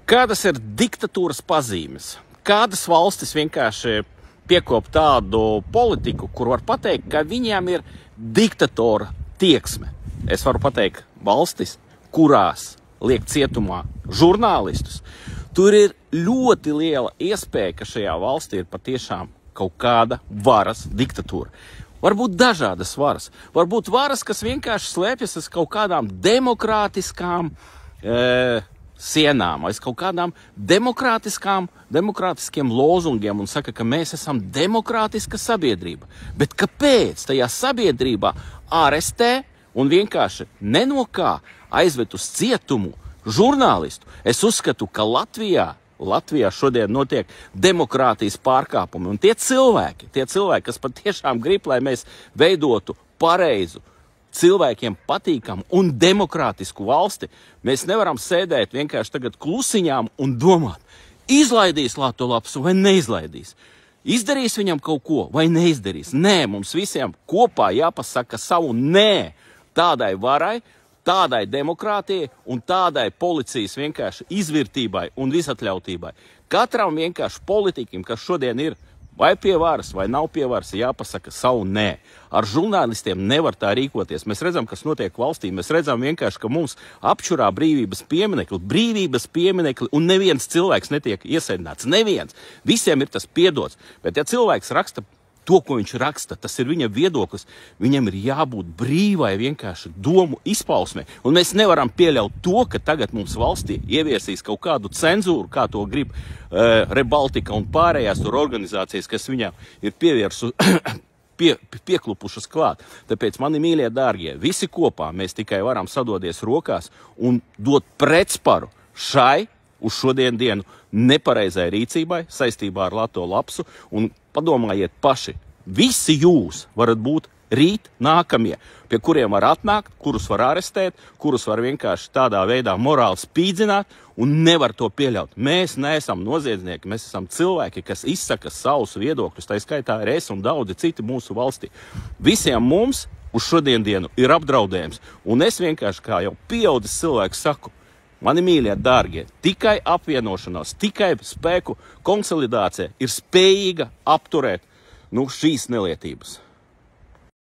Kādas ir diktatūras pazīmes? Kādas valstis vienkārši piekop tādu politiku, kur var pateikt, ka viņiem ir diktatora tieksme? Es varu pateikt valstis, kurās liek cietumā žurnālistus. Tur ir ļoti liela iespēja, ka šajā valstī ir patiešām kaut kāda varas diktatūra. Varbūt dažādas varas. Varbūt varas, kas vienkārši slēpjas aiz kaut kādām demokrātiskām sienām, aiz kaut kādām demokrātiskiem lozungiem un saka, ka mēs esam demokrātiska sabiedrība. Bet kāpēc tajā sabiedrībā ārestē un vienkārši nenokā aizved uz cietumu žurnālistu? Es uzskatu, ka Latvijā šodien notiek demokrātijas pārkāpumi. Un tie cilvēki, kas patiešām grib, lai mēs veidotu pareizu, cilvēkiem patīkamu un demokrātisku valsti, mēs nevaram sēdēt vienkārši tagad klusiņām un domāt, izlaidīs Lato Lapsu vai neizlaidīs. Izdarīs viņam kaut ko vai neizdarīs. Nē, mums visiem kopā jāpasaka savu nē tādai varai, tādai demokrātijai un tādai policijas vienkārši izvirtībai un visatļautībai. Katram vienkārši politikim, kas šodien ir vai pie varas, vai nav pie varas, jāpasaka savu nē. Ar žurnālistiem nevar tā rīkoties. Mēs redzam, kas notiek valstī. Mēs redzam vienkārši, ka mums apšurā brīvības pieminekli, un neviens cilvēks netiek iesēdināts. Neviens. Visiem ir tas piedots. Bet ja cilvēks raksta to, ko viņš raksta, tas ir viņa viedoklis, viņam ir jābūt brīvai vienkārši domu izpausmē. Un mēs nevaram pieļaut to, ka tagad mums valstī ieviesīs kaut kādu cenzūru, kā to grib Rebaltika un pārējās tur organizācijas, kas viņām ir pieklupušas klāt. Tāpēc, mani mīļie dārgie, visi kopā mēs tikai varam sadodies rokās un dot pretsparu šai uz šodien dienu nepareizai rīcībai saistībā ar Lato Lapsu, un padomājiet paši, visi jūs varat būt rīt nākamie, pie kuriem var atnākt, kurus var arestēt, kurus var vienkārši tādā veidā morāli spīdzināt, un nevar to pieļaut. Mēs neesam noziedznieki, mēs esam cilvēki, kas izsaka savus viedokļus, tā skaitā arī es un daudzi citi mūsu valstī. Visiem mums uz šodien dienu ir apdraudējums, un es vienkārši kā jau pieaudzis cilvēks saku, mani mīļie, dārgie, tikai apvienošanās, tikai spēku konsolidācija ir spējīga apturēt šīs nelietības.